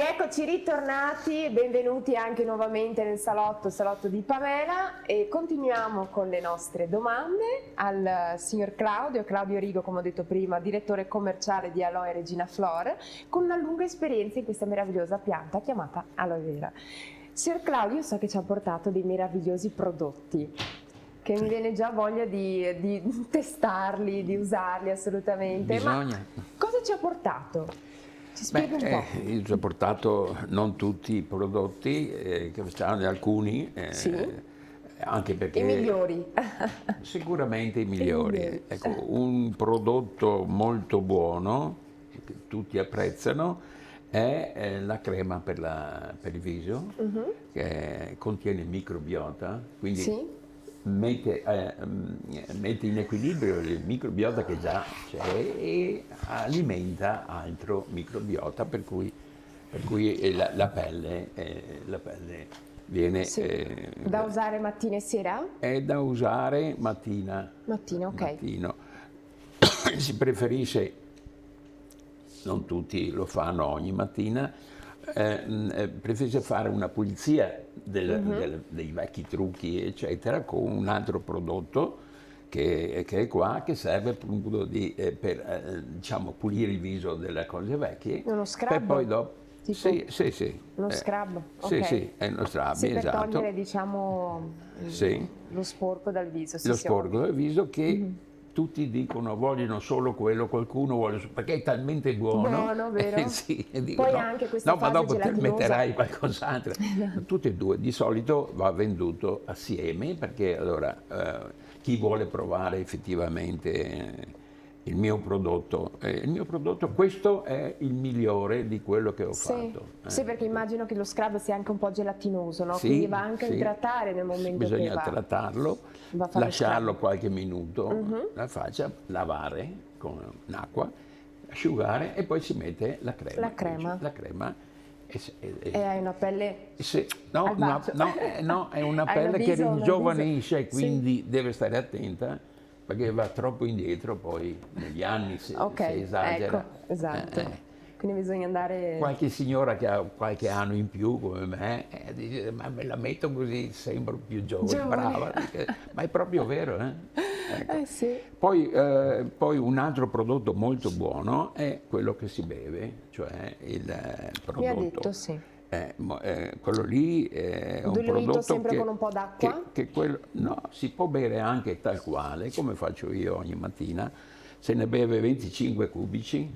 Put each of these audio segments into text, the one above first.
Rieccoci ritornati, benvenuti anche nuovamente nel salotto di Pamela e continuiamo con le nostre domande al signor Claudio Rigo, come ho detto prima, direttore commerciale di Aloe Regina Flor, con una lunga esperienza in questa meravigliosa pianta chiamata aloe vera. Signor Claudio, so che ci ha portato dei meravigliosi prodotti, che mi viene già voglia di testarli, di usarli assolutamente. Bisogna. Ma cosa ci ha portato? Ci spiega un po'. Io ci ho portato non tutti i prodotti, che saranno alcuni, Sì. anche perché... I migliori. Sicuramente i migliori. migliori. Ecco, un prodotto molto buono, che tutti apprezzano, è la crema per il viso, che contiene microbiota, quindi Sì. mette in equilibrio il microbiota che già c'è e alimenta altro microbiota, per cui la pelle viene... Sì. Da usare mattina e sera? È da usare mattina. Mattina, ok. Mattino. Si preferisce, non tutti lo fanno ogni mattina, preferisce fare una pulizia dei vecchi trucchi, eccetera, con un altro prodotto che è qua, che serve appunto per diciamo, pulire il viso delle cose vecchie. Uno scrub? Per poi dopo... Tipo Sì. uno scrub? Sì, Ok. sì, è uno scrub, sì, per esatto. togliere, diciamo, Sì. lo sporco dal viso. Sì, Lo sì, sporco del viso che tutti dicono vogliono solo quello, qualcuno vuole perché è talmente buono. Buono, vero? Sì, e dico, Poi no, anche questa no, ma fase dopo te gelatinosa. metterai qualcos'altro. Tutti e due, di solito va venduto assieme, perché allora chi vuole provare effettivamente il mio prodotto, questo è il migliore di quello che ho fatto. Sì, perché immagino che lo scrub sia anche un po' gelatinoso, no? Sì, Quindi va anche a sì. idratare nel momento che Bisogna va. trattarlo, va a fare lo lasciarlo scrub. qualche minuto, la faccia, lavare con l'acqua, asciugare e poi si mette la crema. La crema. La crema E hai una pelle no, al bacio. no, è una Hai pelle che un viso- ringiovanisce e sì. quindi deve stare attenta, perché va troppo indietro poi negli anni se esagera. Ecco, esatto. Quindi bisogna andare... Qualche signora che ha qualche anno in più come me dice ma me la metto così sembro più giovane. Brava, ma è proprio vero, Ecco. Sì. Poi un altro prodotto molto buono è quello che si beve, cioè il prodotto. Mi ha detto sì. Quello lì è un Diluito prodotto sempre con un po' d'acqua? No, si può bere anche tal quale, come faccio io ogni mattina. Se ne beve 25 cubici,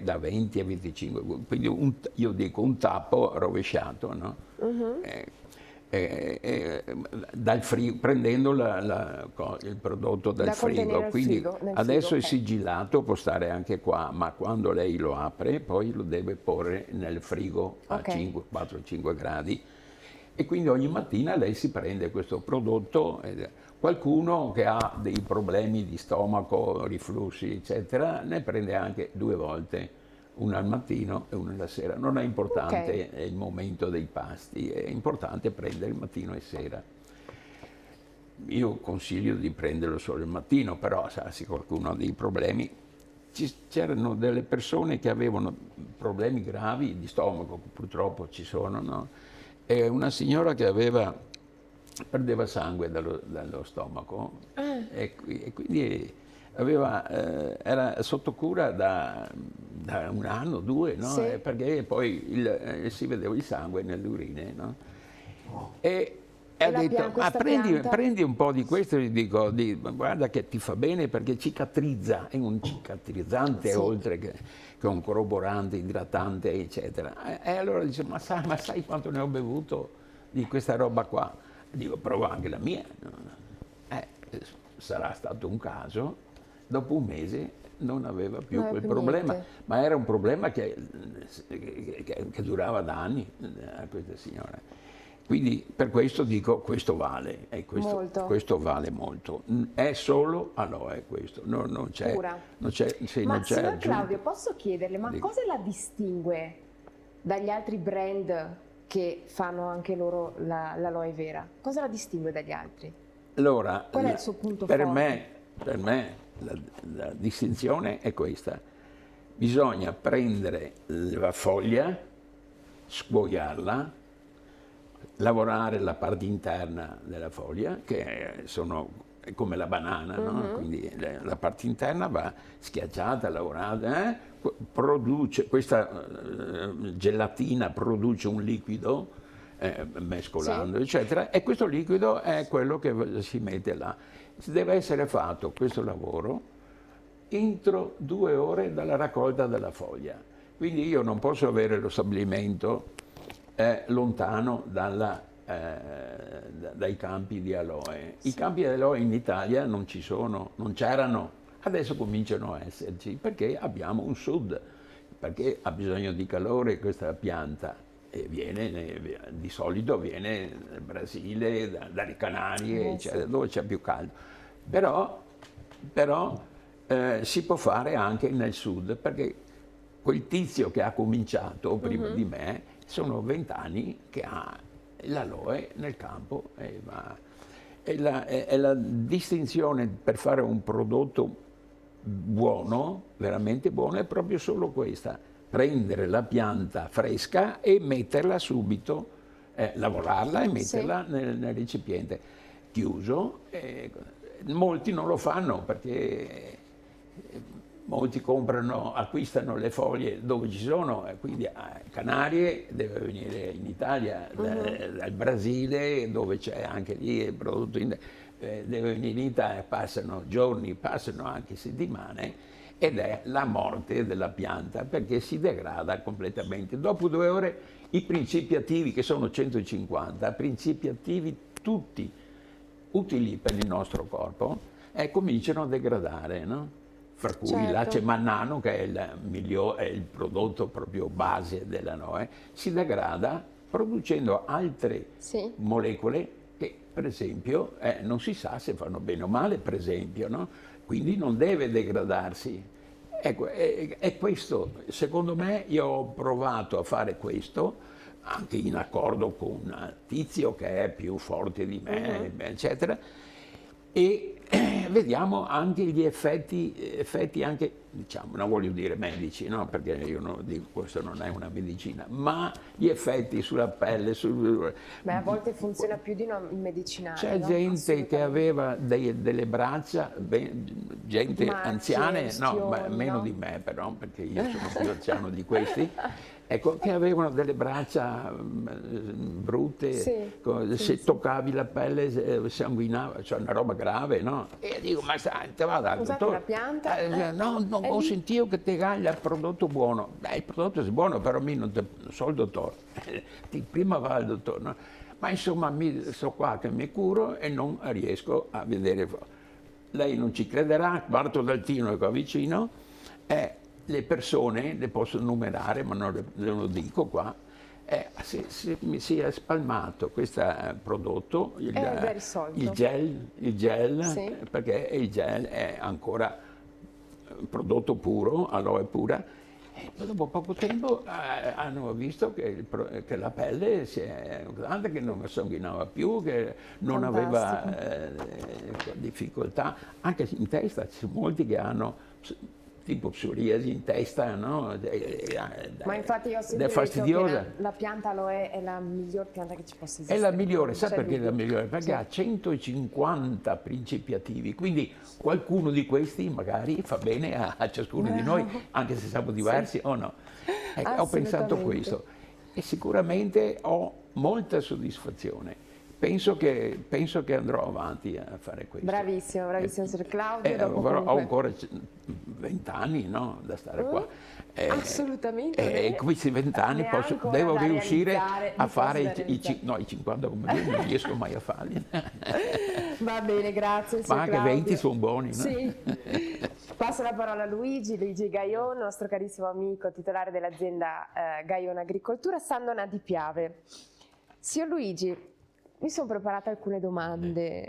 da 20 a 25 cubici, quindi io dico un tappo rovesciato, no? Dal frigo, prendendo il prodotto dal frigo, quindi adesso è sigillato, può stare anche qua, ma quando lei lo apre poi lo deve porre nel frigo a 4-5 gradi e quindi ogni mattina lei si prende questo prodotto. Qualcuno che ha dei problemi di stomaco, riflussi eccetera, ne prende anche 2 volte, una al mattino e una alla sera. Non è importante il momento dei pasti, è importante prendere il mattino e sera. Io consiglio di prenderlo solo il mattino, però se qualcuno ha dei problemi, c'erano delle persone che avevano problemi gravi di stomaco, purtroppo ci sono, no? E una signora che perdeva sangue dallo stomaco e quindi era sotto cura da 1 anno, 2, no? Sì. Perché poi si vedeva il sangue nelle urine, no? E ha detto, ma prendi un po' di questo, e gli dico, guarda che ti fa bene perché cicatrizza, è un cicatrizzante oltre che un corroborante, idratante, eccetera. E allora dice, ma sai quanto ne ho bevuto di questa roba qua? E dico, prova anche la mia. Sarà stato un caso, dopo un mese non aveva più quel problema, ma era un problema che durava da anni a questa signora. Quindi per questo dico, questo vale, questo vale molto. È solo aloe questo, non c'è... Ma signor Claudio, posso chiederle, ma cosa la distingue dagli altri brand che fanno anche loro l'aloe vera? Cosa la distingue dagli altri? Allora, qual è il suo punto forte? Per me la distinzione è questa. Bisogna prendere la foglia scuoiarla, lavorare la parte interna della foglia, che è come la banana, no? Quindi la parte interna va schiacciata, lavorata, produce, questa gelatina produce un liquido, mescolando, eccetera, e questo liquido è quello che si mette là. Deve essere fatto questo lavoro entro 2 ore dalla raccolta della foglia. Quindi io non posso avere lo stabilimento lontano dai campi di aloe. I campi di aloe in Italia non ci sono, non c'erano, adesso cominciano a esserci perché abbiamo un sud, perché ha bisogno di calore questa pianta e di solito viene dal Brasile, dalle Canarie, eccetera, dove c'è più caldo. Però si può fare anche nel sud, perché quel tizio che ha cominciato prima di me sono 20 anni che ha l'aloe nel campo e la distinzione per fare un prodotto buono, veramente buono, è proprio solo questa: prendere la pianta fresca e metterla subito, lavorarla e metterla nel recipiente chiuso. Molti non lo fanno perché molti acquistano le foglie dove ci sono, quindi a Canarie deve venire in Italia, dal Brasile dove c'è anche lì il prodotto, deve venire in Italia, passano giorni, passano anche settimane, ed è la morte della pianta perché si degrada completamente. Dopo 2 ore i principi attivi, che sono 150, principi attivi tutti utili per il nostro corpo, cominciano a degradare, no? Fra cui l'ace mannano, che è il prodotto proprio base dell'aloe, si degrada producendo altre molecole che, per esempio, non si sa se fanno bene o male, per esempio, no? Quindi non deve degradarsi. Ecco, è questo, secondo me, io ho provato a fare questo, anche in accordo con un tizio che è più forte di me, eccetera, e vediamo anche gli effetti anche, diciamo, non voglio dire medici, no? Perché io non dico, questo non è una medicina, ma gli effetti sulla pelle, Beh, a volte funziona più di un medicinale. C'è gente che aveva delle braccia, gente anziana, meno di me però, perché io sono più anziano di questi, ecco, che avevano delle braccia brutte, se toccavi la pelle sanguinava, cioè una roba grave, no? E io dico, ma senti, vada al dottore. La pianta? No, ho sentito che ti gaglia il prodotto buono. Il prodotto è buono, però non so il dottore. Prima va al dottore, no? Ma insomma, sto qua che mi curo e non riesco a vedere. Lei non ci crederà, parto dal Tino che qua vicino, le persone, le posso numerare, ma non lo dico qua, se mi si è spalmato questo prodotto, il gel, perché il gel è ancora prodotto puro, aloe pura, e dopo poco tempo hanno visto che la pelle si è grande, che non sanguinava più, che non aveva difficoltà, anche in testa. Ci sono molti che hanno tipo psoriasi in testa, no? Ma infatti io ho sempre detto che la pianta aloe è la miglior pianta che ci possa esistere. È la migliore, sai perché è la migliore? Perché ha 150 principi attivi, quindi qualcuno di questi magari fa bene a ciascuno di noi, anche se siamo diversi o no. Ho pensato questo e sicuramente ho molta soddisfazione. Penso che andrò avanti a fare questo. Bravissimo, Sir Claudio. Ho ancora 20 anni, no, da stare qua. Assolutamente. E questi 20 anni devo riuscire a fare i 50 come dire, non riesco mai a farli. Va bene, grazie. Ma anche 20 sono buoni, no? Sì. Passo la parola a Luigi Gaion, nostro carissimo amico, titolare dell'azienda Gaion Agricoltura, Sandona di Piave. Signor Luigi, mi sono preparata alcune domande,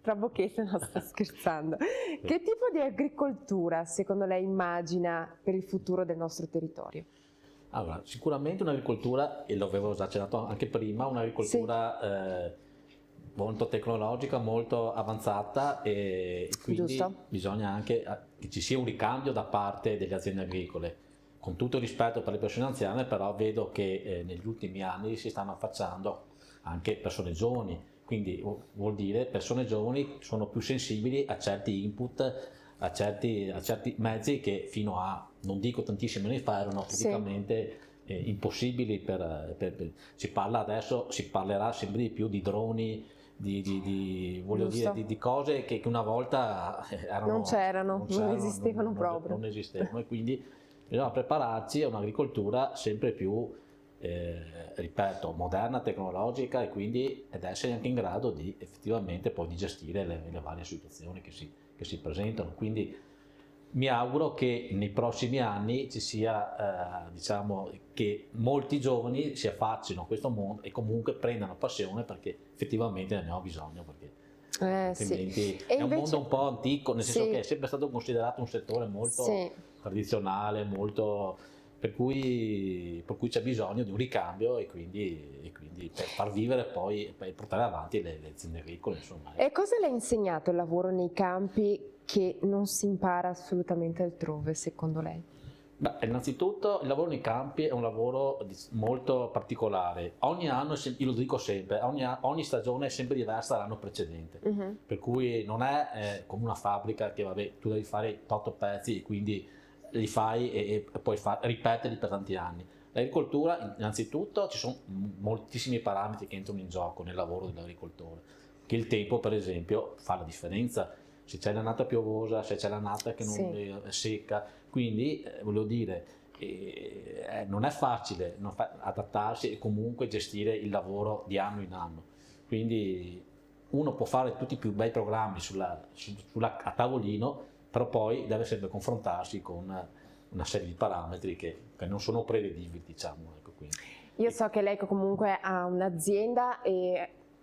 tra bocchette, no, sto scherzando. Che tipo di agricoltura secondo lei immagina per il futuro del nostro territorio? Allora, sicuramente un'agricoltura, e lo avevo già accennato anche prima, un'agricoltura molto tecnologica, molto avanzata, e quindi bisogna anche che ci sia un ricambio da parte delle aziende agricole. con tutto il rispetto per le persone anziane, però vedo che negli ultimi anni si stanno affacciando anche persone giovani, quindi vuol dire persone giovani sono più sensibili a certi input, a certi mezzi che fino a, non dico tantissimi anni fa, erano praticamente impossibili si parla adesso, si parlerà sempre di più di droni, voglio dire, di cose che una volta non esistevano proprio. Non esistevano, e quindi bisogna prepararci a un'agricoltura sempre più, ripeto, moderna, tecnologica, ed essere anche in grado di effettivamente poi di gestire le varie situazioni che si presentano. Quindi mi auguro che nei prossimi anni ci sia, diciamo, che molti giovani si affaccino a questo mondo e comunque prendano passione, perché effettivamente ne abbiamo bisogno, perché altrimenti è un mondo un po' antico, nel senso che è sempre stato considerato un settore molto tradizionale, molto, per cui c'è bisogno di un ricambio, e quindi per far vivere poi, per portare avanti le aziende agricole, insomma. E cosa le ha insegnato il lavoro nei campi che non si impara assolutamente altrove, secondo lei? Beh, innanzitutto il lavoro nei campi è un lavoro molto particolare. Ogni anno, io lo dico sempre, ogni stagione è sempre diversa dall'anno precedente, per cui non è come una fabbrica che, vabbè, tu devi fare 8 pezzi e quindi li fai e poi ripeterli per tanti anni. L'agricoltura, innanzitutto, ci sono moltissimi parametri che entrano in gioco nel lavoro dell'agricoltore, che il tempo, per esempio, fa la differenza. Se c'è l'annata piovosa, se c'è l'annata che non è secca, quindi voglio dire, non è facile adattarsi e comunque gestire il lavoro di anno in anno. Quindi uno può fare tutti i più bei programmi a tavolino, però poi deve sempre confrontarsi con una serie di parametri che non sono prevedibili, diciamo. Ecco, quindi. Io so che lei comunque ha un'azienda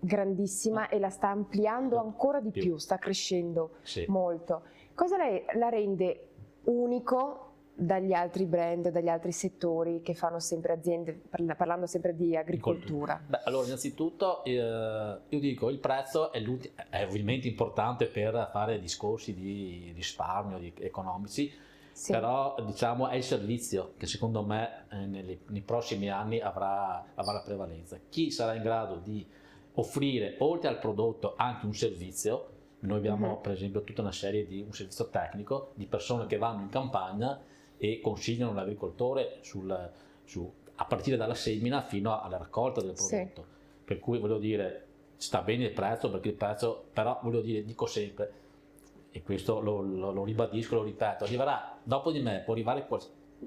grandissima e la sta ampliando ancora di più, sta crescendo molto. Cosa la rende unico dagli altri brand, dagli altri settori che fanno sempre aziende, parlando sempre di agricoltura? Beh, allora, innanzitutto io dico, il prezzo è ovviamente importante per fare discorsi di risparmio, economici, però diciamo è il servizio che secondo me nei prossimi anni avrà la prevalenza. Chi sarà in grado di offrire oltre al prodotto anche un servizio. Noi abbiamo per esempio tutta una serie di un servizio tecnico di persone che vanno in campagna e consigliano l'agricoltore a partire dalla semina fino alla raccolta del prodotto, per cui voglio dire, sta bene il prezzo, perché il prezzo, però voglio dire, dico sempre, e questo lo ribadisco, lo ripeto, arriverà dopo di me, può arrivare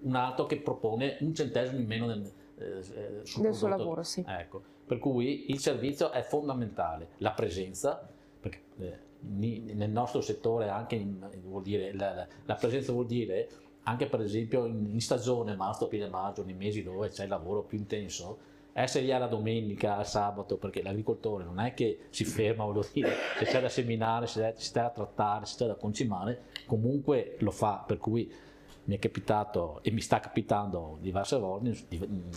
un altro che propone un centesimo in meno del suo lavoro, ecco. Per cui il servizio è fondamentale, la presenza, perché nel nostro settore anche vuol dire, la presenza vuol dire anche per esempio in stagione, marzo, aprile, maggio, nei mesi dove c'è il lavoro più intenso, essere lì alla domenica, al sabato, perché l'agricoltore non è che si ferma, voglio dire, se c'è da seminare, se c'è da trattare, se c'è da concimare, comunque lo fa, per cui mi è capitato e mi sta capitando diverse volte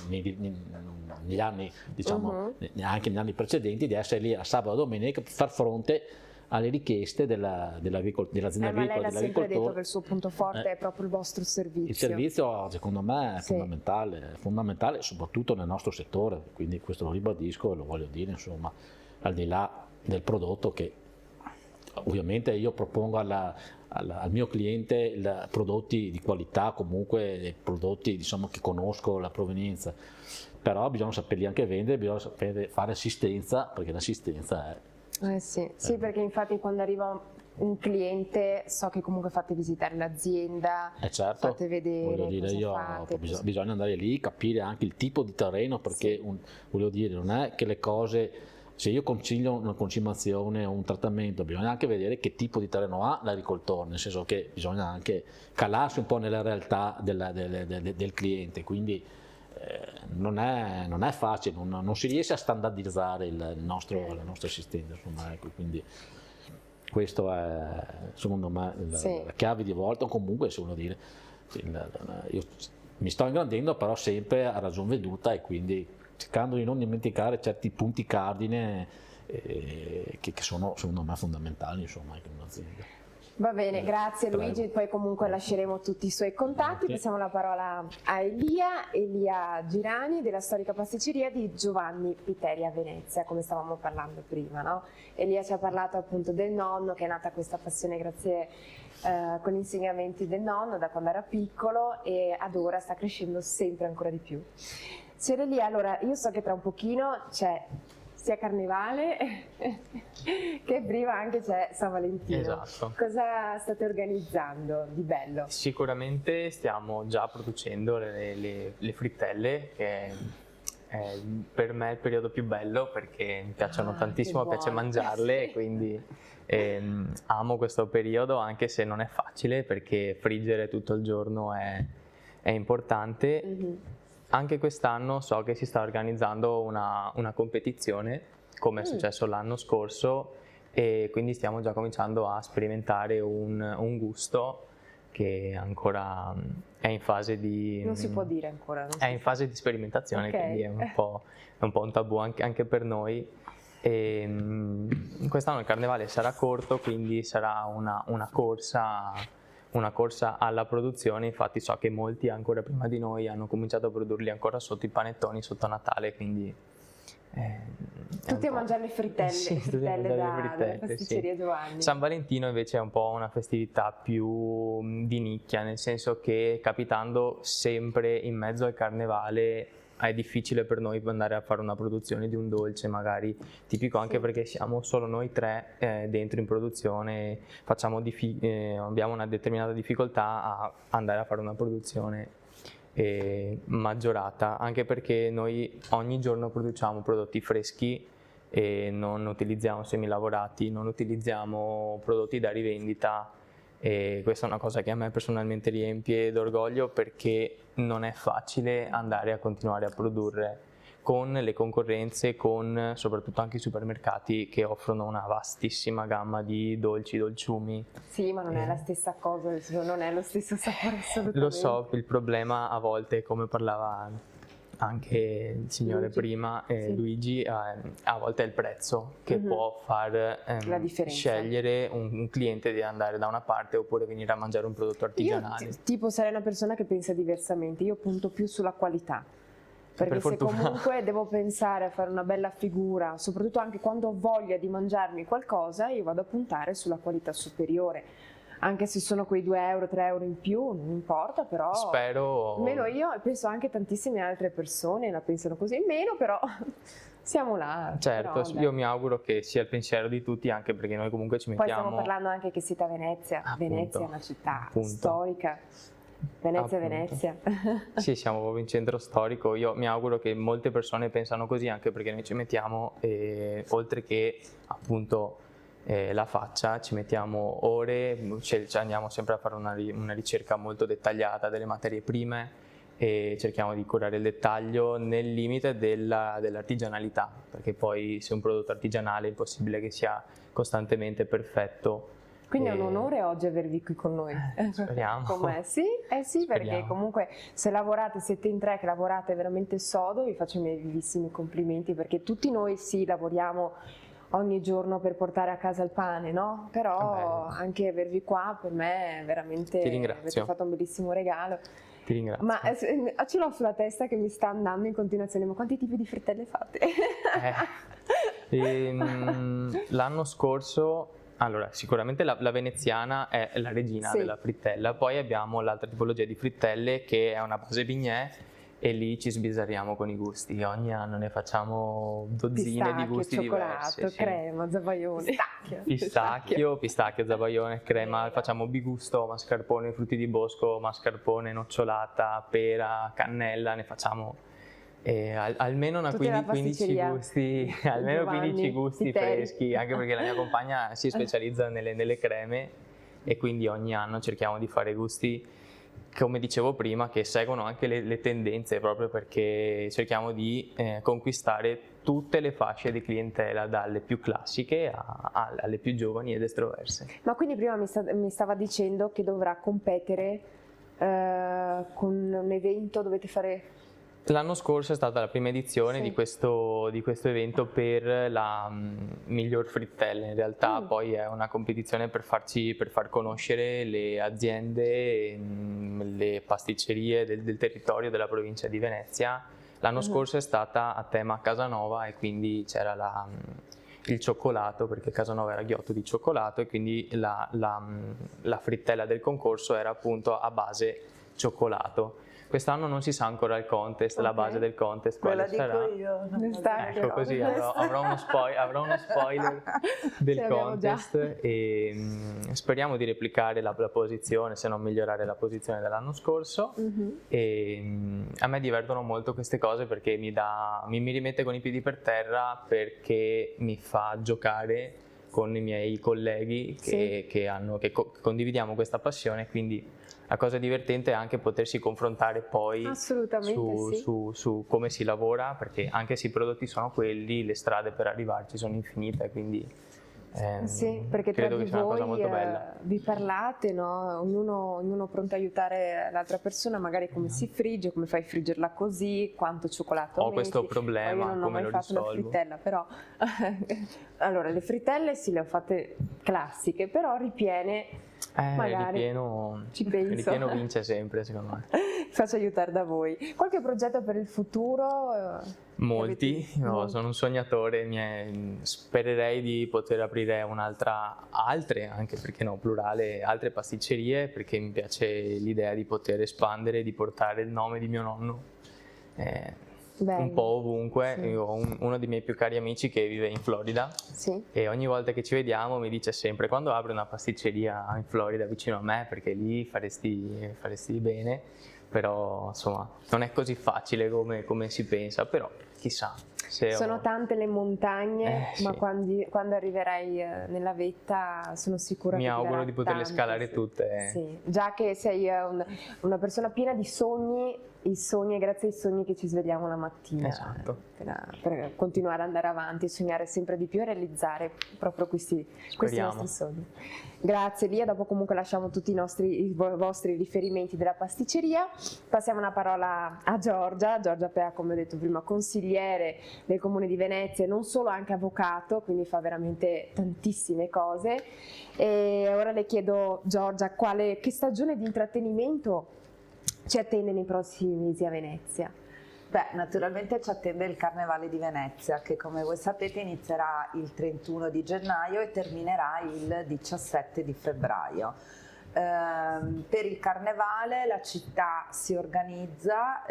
negli anni, diciamo, anche negli anni precedenti, di essere lì a sabato e domenica per far fronte alle richieste dell'azienda agricola. Ma lei l'ha sempre detto che il suo punto forte è proprio il vostro servizio. Il servizio secondo me è fondamentale soprattutto nel nostro settore, quindi questo lo ribadisco e lo voglio dire, insomma, al di là del prodotto che ovviamente io propongo al mio cliente prodotti di qualità, comunque prodotti, diciamo, che conosco la provenienza, però bisogna saperli anche vendere, bisogna sapere fare assistenza, perché l'assistenza è... sì, perché infatti quando arriva un cliente so che comunque fate visitare l'azienda, certo, fate vedere, voglio dire, bisogna andare lì, capire anche il tipo di terreno, perché voglio dire, non è che le cose, se io consiglio una concimazione o un trattamento, bisogna anche vedere che tipo di terreno ha l'agricoltore, nel senso che bisogna anche calarsi un po' nella realtà del cliente, quindi non è facile, non si riesce a standardizzare la nostra assistenza, insomma, ecco, quindi questo è secondo me la chiave di volta, o comunque, se voglio dire, io mi sto ingrandendo, però sempre a ragion veduta, e quindi cercando di non dimenticare certi punti cardine che sono secondo me fondamentali, insomma, in un'azienda. Va bene, grazie Luigi, poi comunque lasceremo tutti i suoi contatti. Passiamo la parola a Elia Girani della storica pasticceria di Giovanni Piteri a Venezia, come stavamo parlando prima, no? Elia ci ha parlato appunto del nonno, che è nata questa passione grazie con gli insegnamenti del nonno da quando era piccolo e ad ora sta crescendo sempre ancora di più. Signora Elia, allora io so che tra un pochino c'è sia Carnevale che prima anche c'è San Valentino. Esatto. Cosa state organizzando di bello? Sicuramente stiamo già producendo le frittelle, che è per me il periodo più bello perché mi piacciono tantissimo, mi piace mangiarle e quindi amo questo periodo, anche se non è facile perché friggere tutto il giorno è importante. Mm-hmm. Anche quest'anno so che si sta organizzando una competizione, come è successo l'anno scorso, e quindi stiamo già cominciando a sperimentare un gusto che ancora è in fase di... Non si può dire ancora. È in fase di sperimentazione, okay. Quindi è un po' un tabù anche per noi. E quest'anno il carnevale sarà corto, quindi sarà una corsa alla produzione. Infatti so che molti ancora prima di noi hanno cominciato a produrli ancora sotto i panettoni, sotto Natale, quindi... tutti a mangiare le frittelle, sì, le frittelle dalla pasticceria Giovanni. San Valentino invece è un po' una festività più di nicchia, nel senso che capitando sempre in mezzo al carnevale è difficile per noi andare a fare una produzione di un dolce magari tipico, anche perché siamo solo noi tre dentro in produzione, abbiamo una determinata difficoltà a andare a fare una produzione maggiorata, anche perché noi ogni giorno produciamo prodotti freschi e non utilizziamo semilavorati, non utilizziamo prodotti da rivendita, e questa è una cosa che a me personalmente riempie d'orgoglio perché non è facile andare a continuare a produrre con le concorrenze, con soprattutto anche i supermercati che offrono una vastissima gamma di dolciumi. Sì, ma non è la stessa cosa, non è lo stesso sapore assolutamente. Lo so, il problema a volte, come parlava anche il signore Luigi. Prima, sì. Luigi, a volte è il prezzo che può far scegliere un cliente di andare da una parte oppure venire a mangiare un prodotto artigianale. Io tipo sarei una persona che pensa diversamente, io punto più sulla qualità. Perché se comunque devo pensare a fare una bella figura, soprattutto anche quando ho voglia di mangiarmi qualcosa, io vado a puntare sulla qualità superiore. Anche se sono quei 2 euro, 3 euro in più, non importa, però spero... almeno io e penso anche tantissime altre persone la pensano così, meno però siamo là. Certo, però, io mi auguro che sia il pensiero di tutti, anche perché noi comunque ci mettiamo... Poi stiamo parlando anche che siete a Venezia, Venezia è una città storica. Venezia. Sì, siamo proprio in centro storico. Io mi auguro che molte persone pensano così, anche perché noi ci mettiamo, oltre che appunto la faccia, ci mettiamo ore, andiamo sempre a fare una ricerca molto dettagliata delle materie prime e cerchiamo di curare il dettaglio nel limite dell'artigianalità, perché poi se un prodotto artigianale è impossibile che sia costantemente perfetto. Quindi è un onore oggi avervi qui con noi. Speriamo. Com'è? Sì, perché comunque se lavorate, siete in 3 che lavorate veramente sodo, vi faccio i miei vivissimi complimenti, perché tutti noi lavoriamo ogni giorno per portare a casa il pane, no? Però anche avervi qua per me è veramente... Ti ringrazio. Avete fatto un bellissimo regalo. Ti ringrazio. Ma ce l'ho sulla testa che mi sta andando in continuazione, ma quanti tipi di frittelle fate? L'anno scorso... Allora, sicuramente la veneziana è la regina della frittella, poi abbiamo l'altra tipologia di frittelle che è una base bignè e lì ci sbizzarriamo con i gusti. Ogni anno ne facciamo dozzine di gusti diversi. Pistacchio, crema, zabaione. Pistacchio, zabaione, crema, facciamo bigusto, mascarpone, frutti di bosco, mascarpone, nocciolata, pera, cannella, ne facciamo... almeno 15 gusti, almeno 15 gusti freschi, anche perché la mia compagna si specializza nelle creme e quindi ogni anno cerchiamo di fare gusti, come dicevo prima, che seguono anche le tendenze, proprio perché cerchiamo di conquistare tutte le fasce di clientela, dalle più classiche alle più giovani ed estroverse. Ma quindi prima mi stava dicendo che dovrà competere con un evento, dovete fare L'anno scorso è stata la prima edizione di questo evento per la miglior frittelle. In realtà poi è una competizione per far conoscere le aziende, le pasticcerie del territorio della provincia di Venezia. L'anno scorso è stata a tema Casanova e quindi c'era il cioccolato, perché Casanova era ghiotto di cioccolato, e quindi la frittella del concorso era appunto a base cioccolato. Quest'anno non si sa ancora il contest, la base del contest quale sarà. Dico io. Ecco, così avrò uno spoiler del contest e speriamo di replicare la posizione, se non migliorare la posizione dell'anno scorso. E a me divertono molto queste cose perché mi rimette con i piedi per terra, perché mi fa giocare con i miei colleghi che condividiamo questa passione, quindi la cosa divertente è anche potersi confrontare poi su come si lavora, perché anche se i prodotti sono quelli, le strade per arrivarci sono infinite, quindi perché credo tra che sia una cosa molto bella. Vi parlate, no? Ognuno pronto a aiutare l'altra persona, magari come si frigge, come fai a friggerla così, quanto cioccolato metti. Questo problema, io non come ho mai lo fatto una frittella, però allora le frittelle sì, le ho fatte classiche, però ripiene magari ripieno vince sempre, secondo me. Faccio aiutare da voi. Qualche progetto per il futuro? Molti, sono un sognatore, spererei di poter aprire altre, anche perché no, plurale, altre pasticcerie, perché mi piace l'idea di poter espandere, di portare il nome di mio nonno un po' ovunque. Io ho uno dei miei più cari amici che vive in Florida e ogni volta che ci vediamo mi dice sempre: quando apri una pasticceria in Florida vicino a me, perché lì faresti bene. Però insomma non è così facile come si pensa, però chissà. Sono tante le montagne, ma quando arriverai nella vetta sono sicura mi auguro di poterle scalare tutte. Sì. Già che sei una persona piena di sogni, i sogni è grazie ai sogni che ci svegliamo la mattina. Esatto. Per continuare ad andare avanti, sognare sempre di più e realizzare proprio questi nostri sogni. Grazie Lia, dopo comunque lasciamo tutti i vostri riferimenti della pasticceria. Passiamo la parola a Giorgia Pea, come ho detto prima, consigliere del Comune di Venezia e non solo, anche avvocato, quindi fa veramente tantissime cose. E ora le chiedo, Giorgia, che stagione di intrattenimento ci attende nei prossimi mesi a Venezia? Beh, naturalmente ci attende il Carnevale di Venezia, che come voi sapete inizierà il 31 di gennaio e terminerà il 17 di febbraio. Per il Carnevale la città si organizza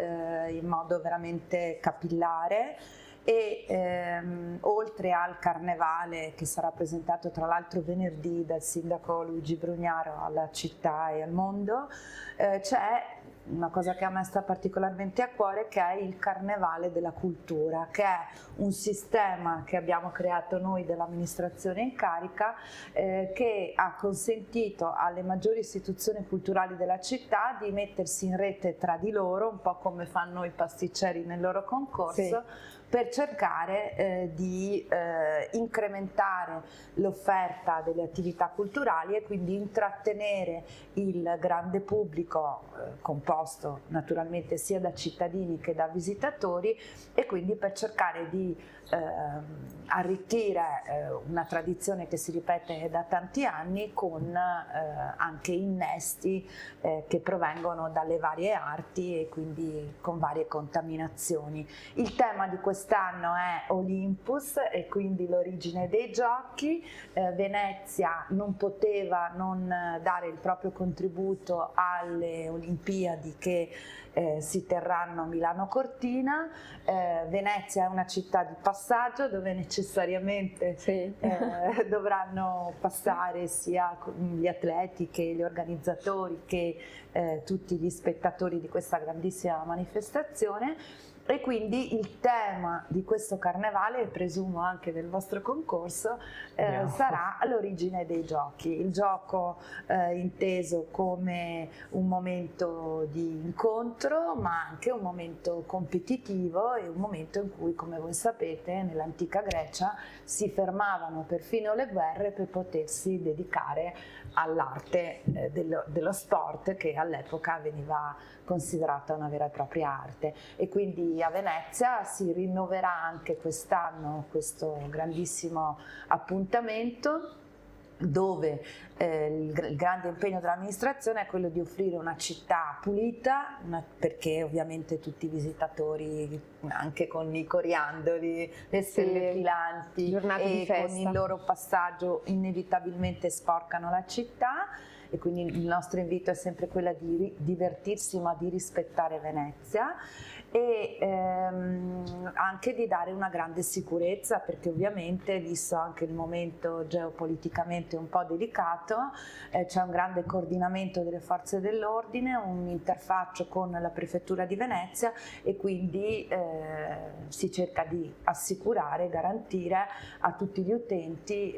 in modo veramente capillare e oltre al Carnevale, che sarà presentato tra l'altro venerdì dal sindaco Luigi Brugnaro alla città e al mondo, c'è una cosa che a me sta particolarmente a cuore, che è il Carnevale della Cultura, che è un sistema che abbiamo creato noi dell'amministrazione in carica, che ha consentito alle maggiori istituzioni culturali della città di mettersi in rete tra di loro, un po' come fanno i pasticceri nel loro concorso, per cercare di incrementare l'offerta delle attività culturali e quindi intrattenere il grande pubblico, composto naturalmente sia da cittadini che da visitatori, e quindi per cercare di arricchire una tradizione che si ripete da tanti anni con anche innesti che provengono dalle varie arti e quindi con varie contaminazioni. Il tema di quest'anno è Olympus e quindi l'origine dei giochi. Venezia non poteva non dare il proprio contributo alle Olimpiadi che si terranno a Milano Cortina. Venezia è una città di passaggio dove necessariamente dovranno passare sia gli atleti che gli organizzatori che tutti gli spettatori di questa grandissima manifestazione. E quindi il tema di questo carnevale, e presumo anche del vostro concorso, sarà l'origine dei giochi. Il gioco inteso come un momento di incontro, ma anche un momento competitivo e un momento in cui, come voi sapete, nell'antica Grecia si fermavano perfino le guerre per potersi dedicare all'arte dello sport, che all'epoca veniva considerata una vera e propria arte. E quindi a Venezia si rinnoverà anche quest'anno questo grandissimo appuntamento, dove il grande impegno dell'amministrazione è quello di offrire una città pulita, perché ovviamente tutti i visitatori, anche con i coriandoli, le stelle filanti e con il loro passaggio inevitabilmente sporcano la città, e quindi il nostro invito è sempre quello di divertirsi ma di rispettare Venezia, e anche di dare una grande sicurezza, perché ovviamente, visto anche il momento geopoliticamente un po' delicato, c'è un grande coordinamento delle forze dell'ordine, un interfaccio con la prefettura di Venezia, e quindi si cerca di assicurare e garantire a tutti gli utenti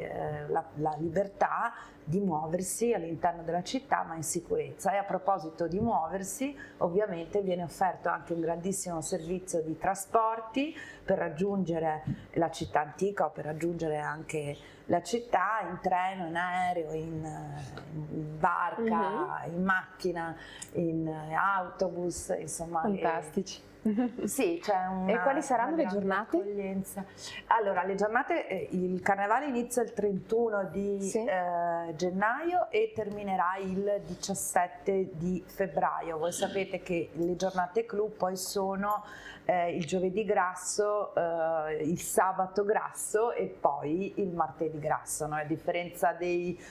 la libertà di muoversi all'interno della città, ma in sicurezza. E a proposito di muoversi, ovviamente viene offerto anche un grandissimo servizio di trasporti per raggiungere la città antica o per raggiungere anche la città, in treno, in aereo, in barca, in macchina, in autobus, insomma. Fantastici. Sì, c'è una, e quali saranno le giornate? Accoglienza. Allora, le giornate, il carnevale inizia il 31 di gennaio e terminerà il 17 di febbraio. Voi sapete che le giornate clou poi sono il giovedì grasso, il sabato grasso e poi il martedì grasso. Noi, a differenza dei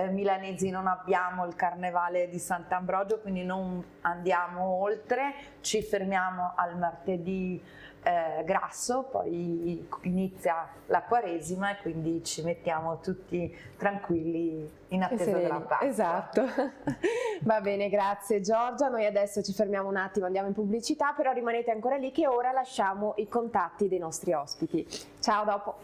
milanesi, non abbiamo il carnevale di Sant'Ambrogio, quindi non andiamo oltre, ci fermiamo al martedì grasso, poi inizia la Quaresima e quindi ci mettiamo tutti tranquilli in attesa della Pasqua. Esatto. Va bene, grazie Giorgia. Noi adesso ci fermiamo un attimo, andiamo in pubblicità, però rimanete ancora lì che ora lasciamo i contatti dei nostri ospiti. Ciao, dopo.